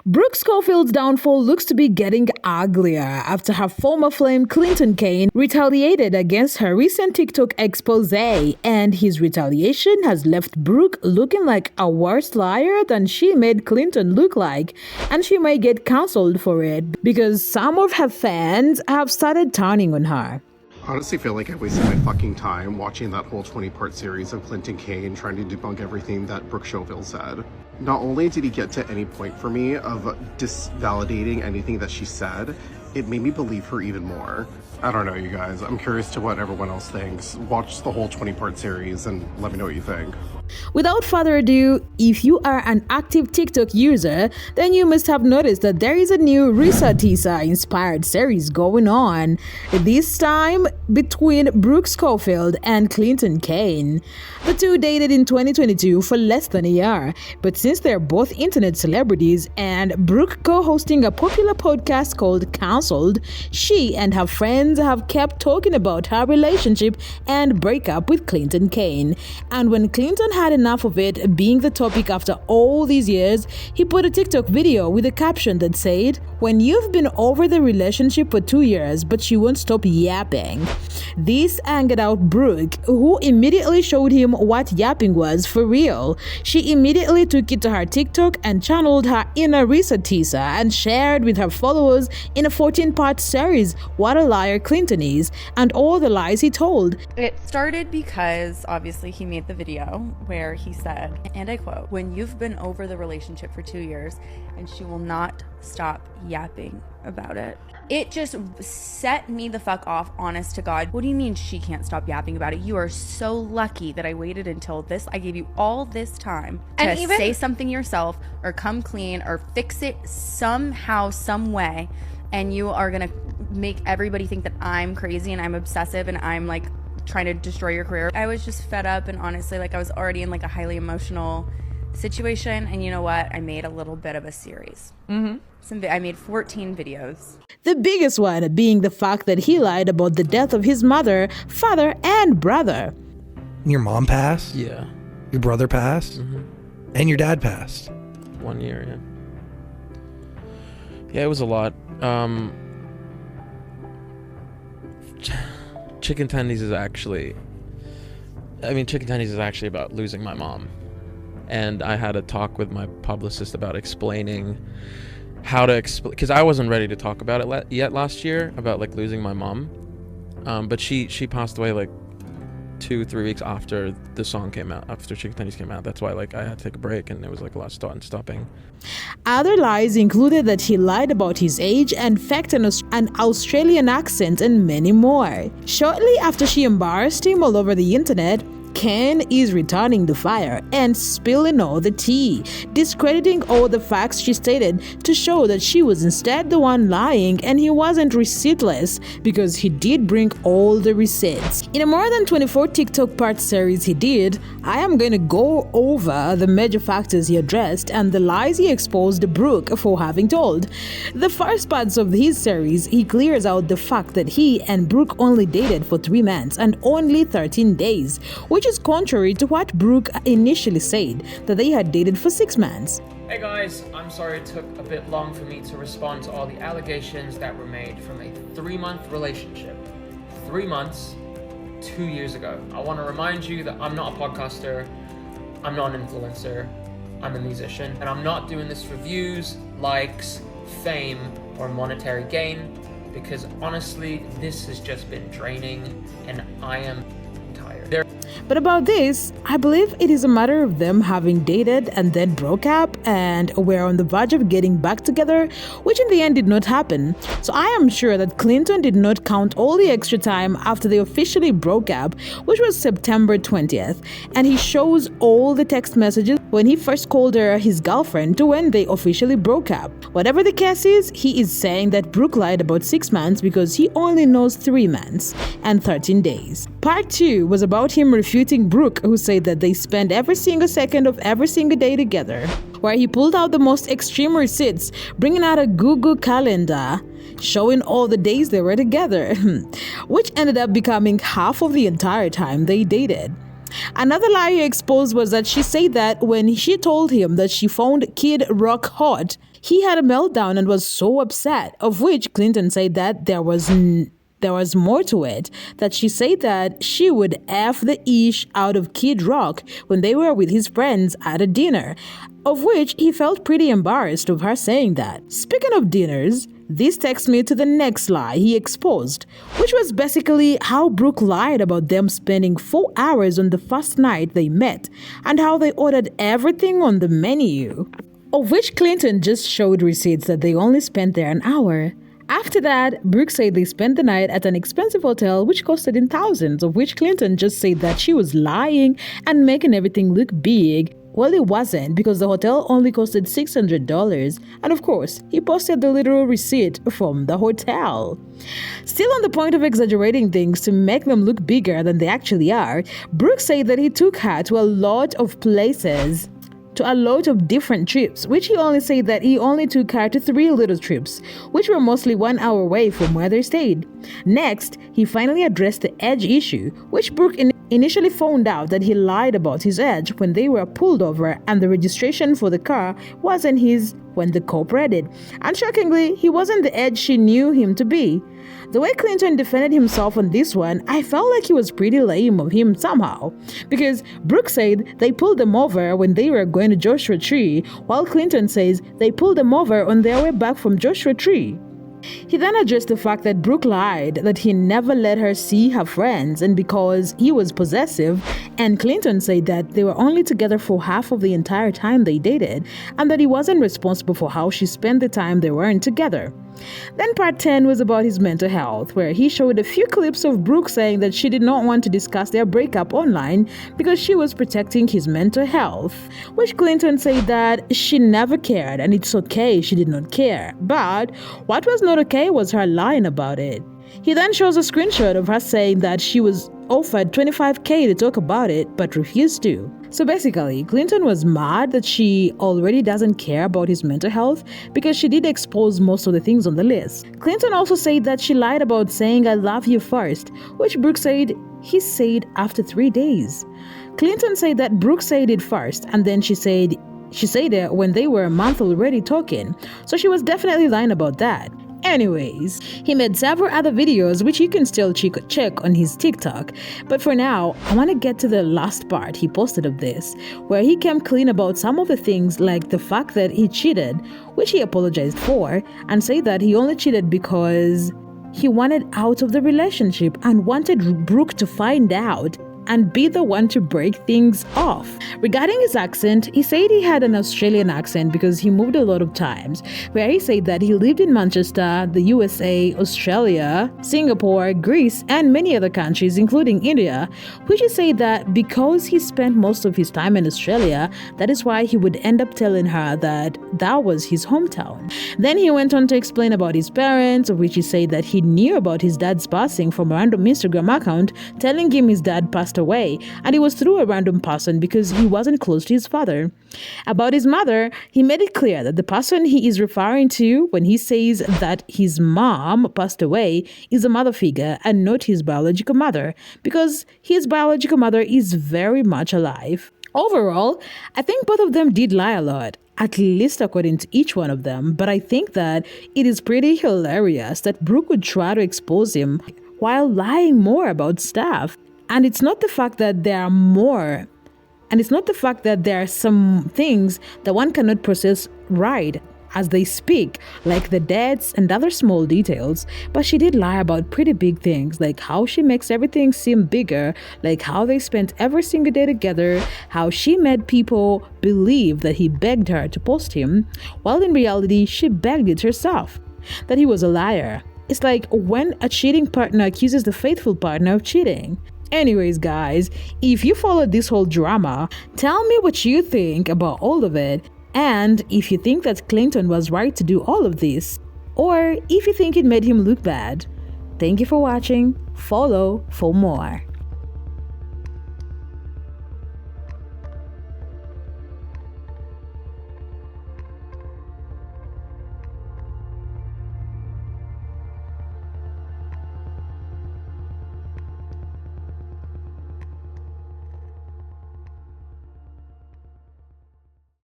Brooke Schofield's downfall looks to be getting uglier after her former flame Kane retaliated against her recent TikTok expose, and his retaliation has left Brooke looking like a worse liar than she made Clinton look like, and she may get cancelled for it because some of her fans have started turning on her. I honestly feel like I wasted my fucking time watching that whole 20-part series of Kane trying to debunk everything that Brooke Schofield said. Not only did he get to any point for me of disvalidating anything that she said, it made me believe her even more. I don't know, you guys. I'm curious to what everyone else thinks. Watch the whole 20-part series and let me know what you think. Without further ado, if you are an active TikTok user, then you must have noticed that there is a new Risa Tisa inspired series going on, this time between Brooke Schofield and Kane. The two dated in 2022 for less than a year, but since they're both internet celebrities and Brooke co-hosting a popular podcast called Cancelled, she and her friends have kept talking about her relationship and breakup with Kane. And when Clinton had enough of it being the topic after all these years, he put a TikTok video with a caption that said, "When you've been over the relationship for 2 years but you won't stop yapping." This angered out Brooke, who immediately showed him what yapping was for real. She immediately took it to her TikTok and channeled her inner Risa Tisa and shared with her followers in a 14-part series what a liar Clinton is and all the lies he told. It started because obviously he made the video where he said, and I quote, "When you've been over the relationship for 2 years and she will not stop yapping about it." It just set me the fuck off, honest to God. What do you mean she can't stop yapping about it? You are so lucky that I waited until this. I gave you all this time to say something yourself or come clean or fix it somehow, some way. And you are going to make everybody think that I'm crazy and I'm obsessive and I'm like trying to destroy your career. I was just fed up, and honestly, like I was already in like a highly emotional situation, and you know what? I made a little bit of a series. I made 14 videos. The biggest one being the fact that he lied about the death of his mother, father, and brother. Your mom passed? Yeah. Your brother passed? And your dad passed? 1 year, yeah. Yeah, it was a lot. Chicken Tendies is actually about losing my mom. And I had a talk with my publicist about explaining how to explain, because I wasn't ready to talk about it yet last year, about like losing my mom. But she passed away like 2-3 weeks after the song came out, after Chicken Tendies came out. That's why like I had to take a break, and it was like a lot of stopping. Other lies included that he lied about his age and faked an Australian accent and many more. Shortly after she embarrassed him all over the internet, Kane is returning the fire and spilling all the tea, discrediting all the facts she stated to show that she was instead the one lying and he wasn't receiptless, because he did bring all the receipts. In a more than 24 TikTok part series he did, I am going to go over the major factors he addressed and the lies he exposed Brooke for having told. The first parts of his series, he clears out the fact that he and Brooke only dated for 3 months and only 13 days, which is contrary to what Brooke initially said, that they had dated for 6 months. Hey guys, I'm sorry it took a bit long for me to respond to all the allegations that were made from a 3-month relationship. 3 months, 2 years ago. I want to remind you that I'm not a podcaster, I'm not an influencer, I'm a musician, and I'm not doing this for views, likes, fame, or monetary gain, because honestly, this has just been draining, and I am tired. But about this, I believe it is a matter of them having dated and then broke up and were on the verge of getting back together, which in the end did not happen. So I am sure that Clinton did not count all the extra time after they officially broke up, which was September 20th, and he shows all the text messages when he first called her his girlfriend to when they officially broke up. Whatever the case is, he is saying that Brooke lied about 6 months because he only knows 3 months and 13 days. Part 2 was about him refuting Brooke, who said that they spent every single second of every single day together, where he pulled out the most extreme receipts, bringing out a Google calendar showing all the days they were together, which ended up becoming half of the entire time they dated. Another lie he exposed was that she said that when she told him that she found Kid Rock hot, He had a meltdown and was so upset, of which Clinton said that there was more to it, that she said that she would F the ish out of Kid Rock when they were with his friends at a dinner, of which he felt pretty embarrassed of her saying that. Speaking of dinners, this takes me to the next lie he exposed, which was basically how Brooke lied about them spending 4 hours on the first night they met and how they ordered everything on the menu, of which Clinton just showed receipts that they only spent there an hour. After that, Brooke said they spent the night at an expensive hotel which costed in thousands, of which Clinton just said that she was lying and making everything look big. Well, it wasn't, because the hotel only costed $600, and of course, he posted the literal receipt from the hotel. Still on the point of exaggerating things to make them look bigger than they actually are, Brooke said that he took her to a lot of places, to a lot of different trips, which he only said that he only took her to 3 little trips, which were mostly 1 hour away from where they stayed. Next, he finally addressed the age issue, which Brooke initially found out that he lied about his age when they were pulled over and the registration for the car wasn't his when the cop read it. And shockingly, he wasn't the age she knew him to be. The way Clinton defended himself on this one, I felt like he was pretty lame of him somehow, because Brooke said they pulled them over when they were going to Joshua Tree, while Clinton says they pulled them over on their way back from Joshua Tree. He then addressed the fact that Brooke lied that he never let her see her friends and because he was possessive, and Clinton said that they were only together for half of the entire time they dated and that he wasn't responsible for how she spent the time they weren't together. Then part 10 was about his mental health, where he showed a few clips of Brooke saying that she did not want to discuss their breakup online because she was protecting his mental health, which Clinton said that she never cared and it's okay she did not care, but what was not okay was her lying about it. He then shows a screenshot of her saying that she was offered $25,000 to talk about it but refused to. So basically, Clinton was mad that she already doesn't care about his mental health because she did expose most of the things on the list. Clinton also said that she lied about saying "I love you" first, which Brooke said he said after 3 days. Clinton said that Brooke said it first and then she said it when they were a month already talking, so she was definitely lying about that. Anyways, he made several other videos which you can still check on his TikTok, but for now, I want to get to the last part he posted of this, where he came clean about some of the things like the fact that he cheated, which he apologized for, and said that he only cheated because he wanted out of the relationship and wanted Brooke to find out and be the one to break things off. Regarding his accent, he said he had an Australian accent because he moved a lot of times, where he said that he lived in Manchester, the USA, Australia, Singapore, Greece, and many other countries, including India, which he said that because he spent most of his time in Australia, that is why he would end up telling her that that was his hometown. Then he went on to explain about his parents, of which he said that he knew about his dad's passing from a random Instagram account telling him his dad passed away, and it was through a random person because he wasn't close to his father. About his mother, he made it clear that the person he is referring to when he says that his mom passed away is a mother figure and not his biological mother, because his biological mother is very much alive. Overall, I think both of them did lie a lot, at least according to each one of them, but I think that it is pretty hilarious that Brooke would try to expose him while lying more about stuff. And it's not the fact that there are more, and it's not the fact that there are some things that one cannot process right as they speak, like the dates and other small details, but she did lie about pretty big things, like how she makes everything seem bigger, like how they spent every single day together, how she made people believe that he begged her to post him, while in reality she begged it herself, that he was a liar. It's like when a cheating partner accuses the faithful partner of cheating. Anyways, guys, if you followed this whole drama, tell me what you think about all of it, and if you think that Clinton was right to do all of this, or if you think it made him look bad. Thank you for watching. Follow for more.